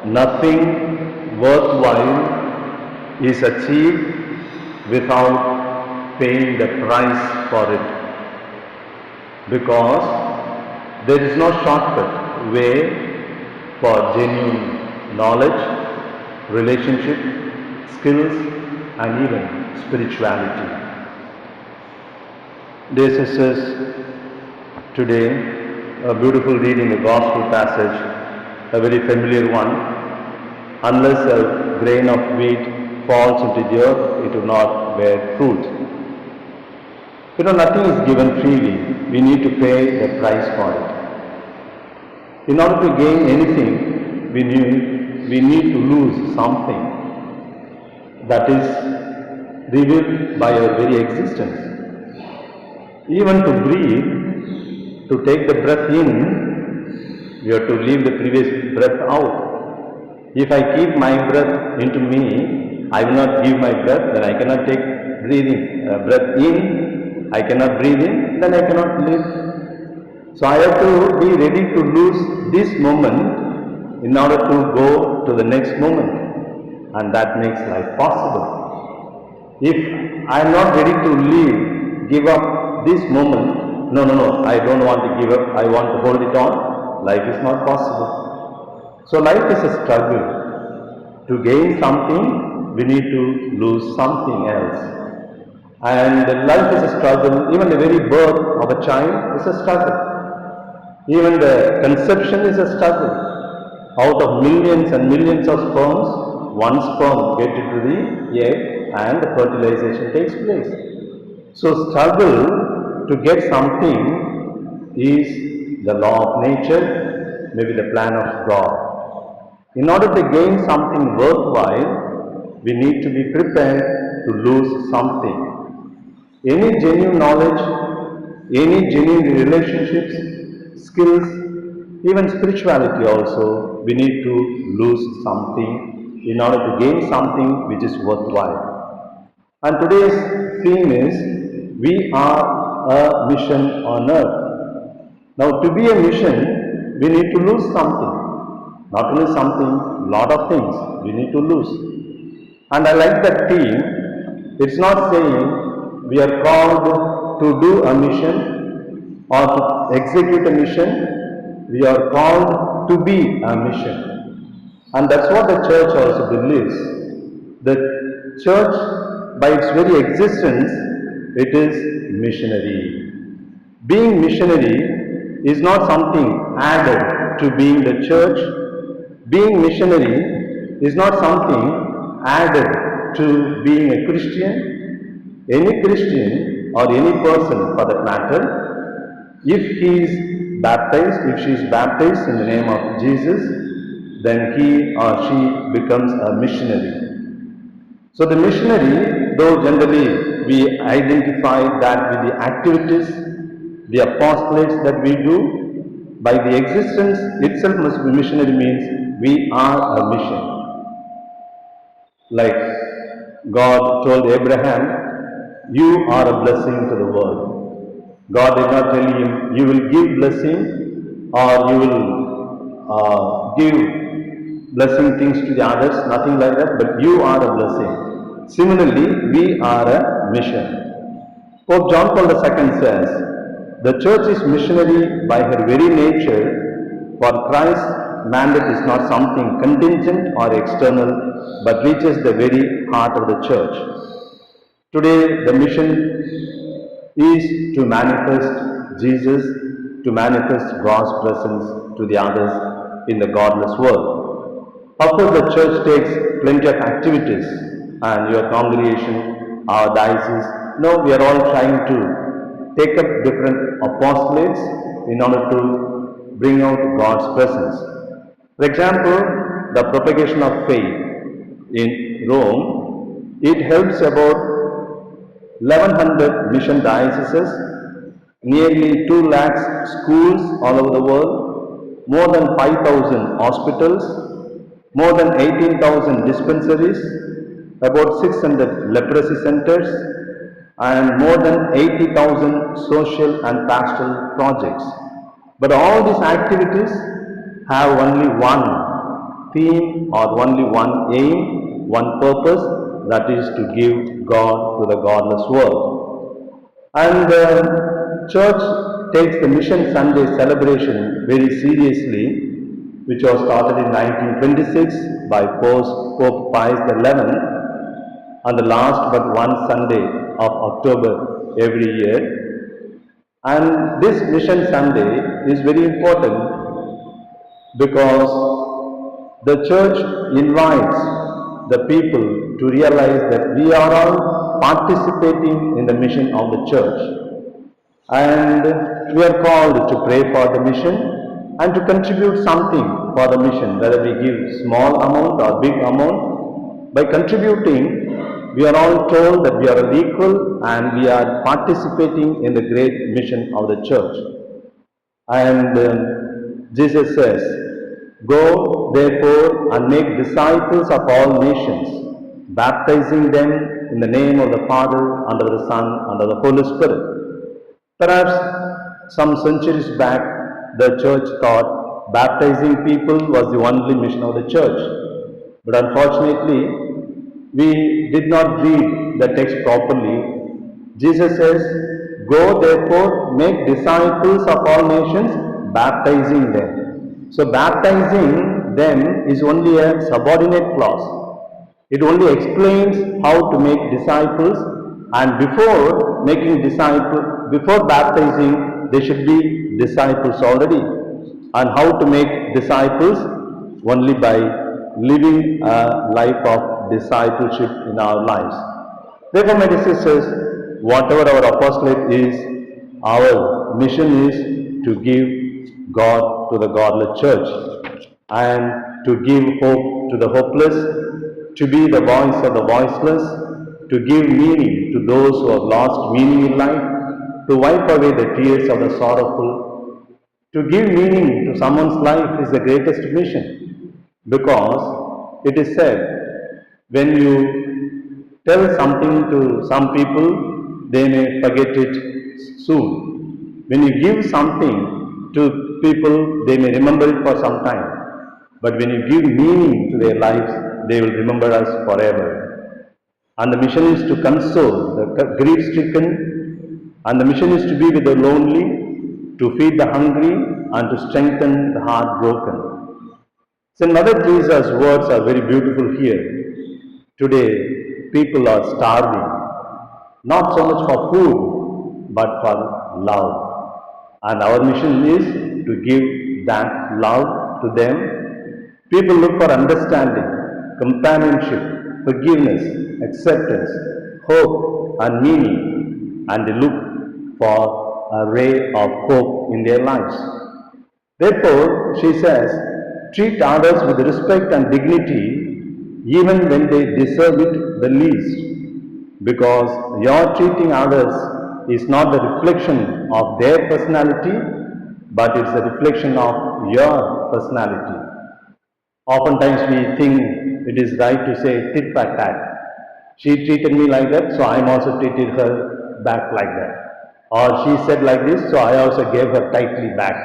Nothing worthwhile is achieved without paying the price for it, because there is no shortcut way for genuine knowledge, relationship, skills, and even spirituality. Dear sisters, today a beautiful reading, a gospel passage, a very familiar one. Unless a grain of wheat falls into the earth, it will not bear fruit. Nothing is given freely. We need to pay the price for it. In order to gain anything, we need to lose something that is revealed by our very existence. Even to breathe, to take the breath in, we have to leave the previous breath out. If I keep my breath into me, I will not give my breath, then I cannot take breath in, I cannot breathe in, then I cannot live. So I have to be ready to lose this moment in order to go to the next moment, and that makes life possible. If I am not ready to live, give up this moment, no, I don't want to give up, I want to hold it on, life is not possible. So life is a struggle. To gain something, we need to lose something else. And life is a struggle. Even the very birth of a child is a struggle. Even the conception is a struggle. Out of millions and millions of sperms, one sperm gets into the egg and the fertilization takes place. So struggle to get something is the law of nature, maybe the plan of God. In order to gain something worthwhile, we need to be prepared to lose something. Any genuine knowledge, any genuine relationships, skills, even spirituality also, we need to lose something in order to gain something which is worthwhile. And today's theme is, we are a mission on earth. Now, to be a mission, we need to lose something. Not only something, lot of things we need to lose. And I like that theme. It's not saying we are called to do a mission or to execute a mission. We are called to be a mission. And that's what the church also believes. The church, by its very existence, it is missionary. Being missionary is not something added to being the church. Being missionary is not something added to being a Christian. Any Christian or any person for that matter, if he is baptized, if she is baptized in the name of Jesus, then he or she becomes a missionary. So the missionary, though generally we identify that with the activities, the apostolates that we do, by the existence itself must be missionary, means we are a mission. Like God told Abraham, you are a blessing to the world. God did not tell him, you will give blessing or you will give blessing things to the others, nothing like that, but you are a blessing. Similarly, we are a mission. Pope John Paul II says, the church is missionary by her very nature, for Christ's mandate is not something contingent or external, but reaches the very heart of the church. Today, the mission is to manifest Jesus, to manifest God's presence to the others in the godless world. Of course, the church takes plenty of activities, and your congregation, our diocese, no, we are all trying to take up different apostolates in order to bring out God's presence. For example, the propagation of faith in Rome, it helps about 1100 mission dioceses, nearly 2 lakhs schools all over the world, more than 5,000 hospitals, more than 18,000 dispensaries, about 600 leprosy centers, and more than 80,000 social and pastoral projects. But all these activities have only one theme or only one aim, one purpose, that is to give God to the godless world. And the church takes the Mission Sunday celebration very seriously, which was started in 1926 by Pope Pius XI on the last but one Sunday of October every year. And this Mission Sunday is very important because the church invites the people to realize that we are all participating in the mission of the church, and we are called to pray for the mission and to contribute something for the mission, whether we give small amount or big amount. By contributing, we are all told that we are equal and we are participating in the great mission of the church. And Jesus says, "Go therefore and make disciples of all nations, baptizing them in the name of the Father, and of the Son, and of the Holy Spirit." Perhaps some centuries back, the church thought baptizing people was the only mission of the church. But unfortunately, we did not read the text properly. Jesus says, "Go therefore, make disciples of all nations, baptizing them." So baptizing them is only a subordinate clause. It only explains how to make disciples, and before baptizing, they should be disciples already. And how to make disciples? Only by living a life of discipleship in our lives. Therefore, my dear sisters, whatever our apostolate is, our mission is to give God to the godless church and to give hope to the hopeless, to be the voice of the voiceless, to give meaning to those who have lost meaning in life, to wipe away the tears of the sorrowful. To give meaning to someone's life is the greatest mission, because it is said, when you tell something to some people, they may forget it soon. When you give something to people, they may remember it for some time. But when you give meaning to their lives, they will remember us forever. And the mission is to console the grief-stricken, and the mission is to be with the lonely, to feed the hungry, and to strengthen the heartbroken. St. Mother Teresa's words are very beautiful here. Today, people are starving, not so much for food, but for love. And our mission is to give that love to them. People look for understanding, companionship, forgiveness, acceptance, hope, and meaning, and they look for a ray of hope in their lives. Therefore, she says, treat others with respect and dignity, even when they deserve it the least, because your treating others is not the reflection of their personality, but it's a reflection of your personality. Oftentimes we think it is right to say tit for tat. She treated me like that, so I also treated her back like that. Or she said like this, so I also gave her tightly back.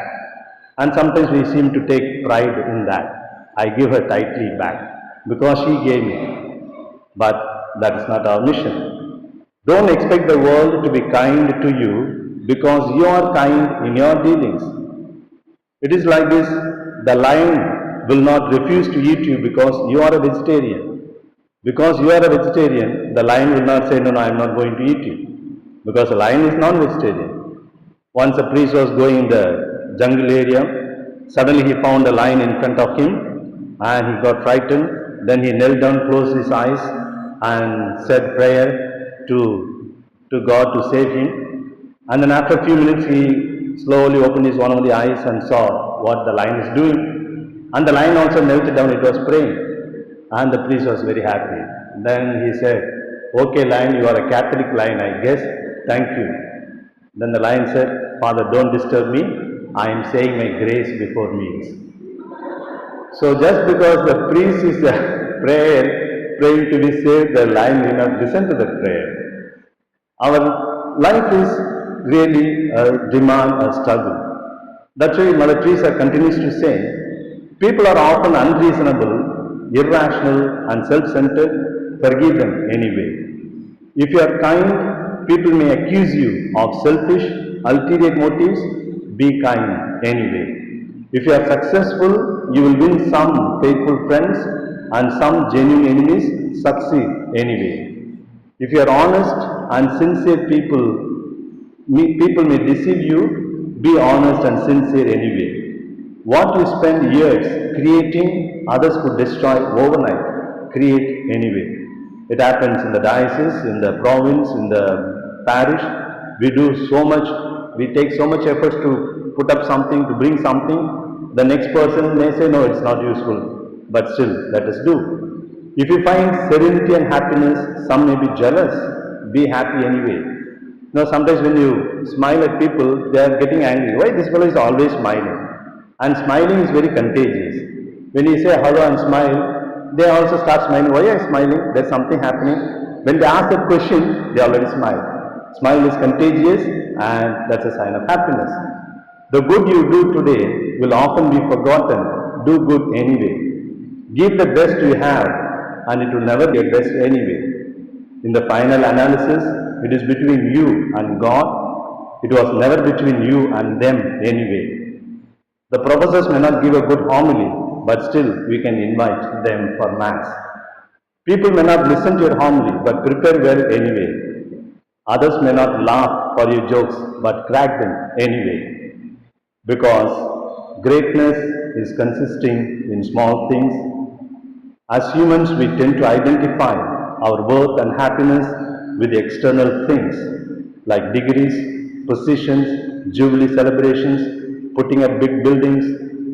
And sometimes we seem to take pride in that. I give her tightly back because she gave me. But that is not our mission. Don't expect the world to be kind to you because you are kind in your dealings. It is like this, the lion will not refuse to eat you because you are a vegetarian. Because you are a vegetarian, the lion will not say, no, I am not going to eat you. Because the lion is non-vegetarian. Once a priest was going in the jungle area, suddenly he found a lion in front of him and he got frightened. Then he knelt down, closed his eyes and said prayer to God to save him. And then after a few minutes he slowly opened his one of the eyes and saw what the lion is doing. And the lion also knelt down, it was praying. And the priest was very happy. Then he said, okay lion, you are a Catholic lion, I guess. Thank you. Then the lion said, Father, don't disturb me. I am saying my grace before meals. So just because the priest is praying to be saved, the lion will not listen to the prayer. Our life is really a demand, a struggle. That's why Mother Teresa continues to say, People are often unreasonable, irrational, and self-centered. Forgive them anyway. If you are kind, people may accuse you of selfish, ulterior motives. Be kind anyway. If you are successful, you will win some faithful friends and some genuine enemies. Succeed anyway. If you are honest and sincere, people may deceive you. Be honest and sincere anyway. What you spend years creating, others could destroy overnight. Create anyway. It happens in the diocese, in the province, in the parish. We do so much, we take so much efforts to put up something, to bring something. The next person may say, no, it's not useful, but still, let us do. If you find serenity and happiness, some may be jealous. Be happy anyway. Sometimes when you smile at people, they are getting angry. Why this fellow is always smiling? And smiling is very contagious. When you say hello and smile, they also start smiling. Why are you smiling? There's something happening. When they ask that question, they already smile. Smile is contagious and that's a sign of happiness. The good you do today will often be forgotten. Do good anyway. Give the best you have and it will never be your best anyway. In the final analysis, it is between you and God. It was never between you and them anyway. The professors may not give a good homily, but still we can invite them for Mass. People may not listen to your homily, but prepare well anyway. Others may not laugh for your jokes, but crack them anyway. Because greatness is consisting in small things. As humans, we tend to identify our worth and happiness with the external things like degrees, positions, jubilee celebrations, putting up big buildings,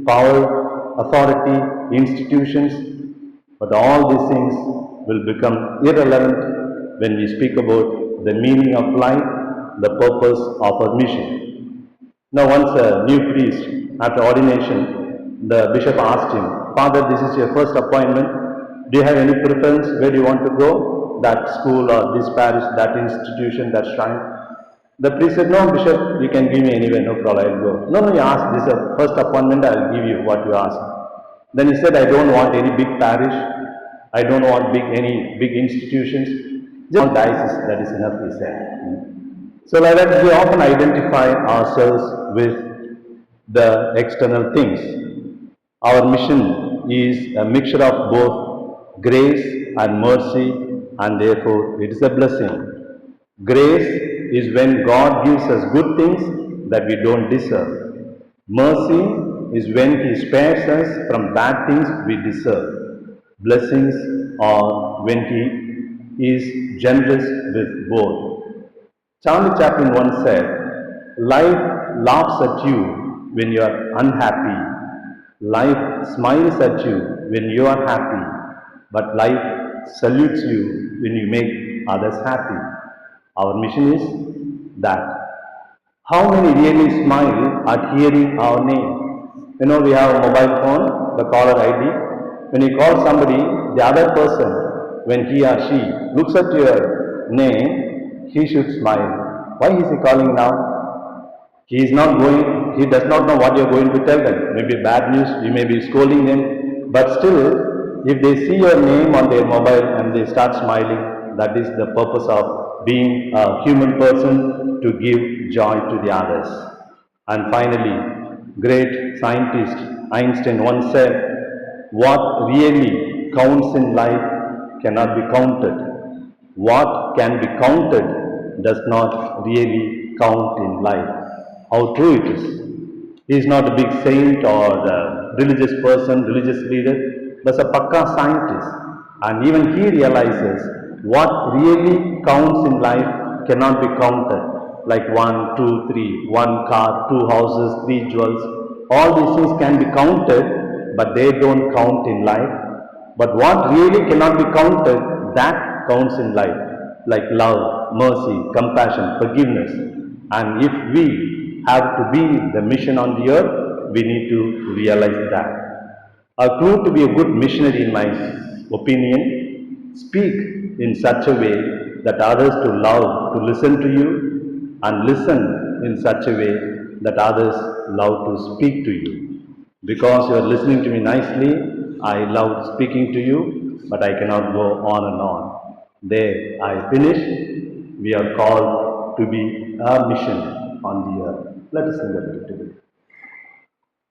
power, authority, institutions. But all these things will become irrelevant when we speak about the meaning of life, the purpose of our mission. Now, once a new priest, after ordination, the bishop asked him, Father, this is your first appointment. Do you have any preference where you want to go? That school or this parish, that institution, that shrine? The priest said, no, Bishop, you can give me anywhere, no problem, I'll go. No, you asked, this is a first appointment, I'll give you what you asked. Then he said, I don't want any big parish. I don't want any big institutions. Just diocese, that is enough, he said. So like that, we often identify ourselves with the external things. Our mission is a mixture of both grace and mercy, and therefore it is a blessing. Grace is when God gives us good things that we don't deserve. Mercy is when He spares us from bad things we deserve. Blessings are when He is generous with both. Charlie Chaplin once said, life laughs at you when you are unhappy. Life smiles at you when you are happy. But life salutes you when you make others happy. Our mission is that. How many really smile at hearing our name? We have a mobile phone, the caller ID. When you call somebody, the other person, when he or she looks at your name, he should smile. Why is he calling now? He does not know what you are going to tell them. Maybe bad news, you may be scolding them. But still, if they see your name on their mobile and they start smiling, that is the purpose of being a human person, to give joy to the others. And finally, great scientist Einstein once said, what really counts in life cannot be counted. What can be counted does not really count in life. How true it is. He is not a big saint or a religious person, religious leader, but a pakka scientist. And even he realizes what really counts in life cannot be counted. Like 1, 2, 3, 1 car, 2 houses, 3 jewels. All these things can be counted, but they don't count in life. But what really cannot be counted, that counts in life. Like love, mercy, compassion, forgiveness. And if we have to be the mission on the earth, we need to realize that. A clue to be a good missionary, in my opinion, speak in such a way that others to love to listen to you, and listen in such a way that others love to speak to you. Because you are listening to me nicely, I love speaking to you, but I cannot go on and on. There, I finish. We are called to be a mission on the earth. Let us sing a little bit.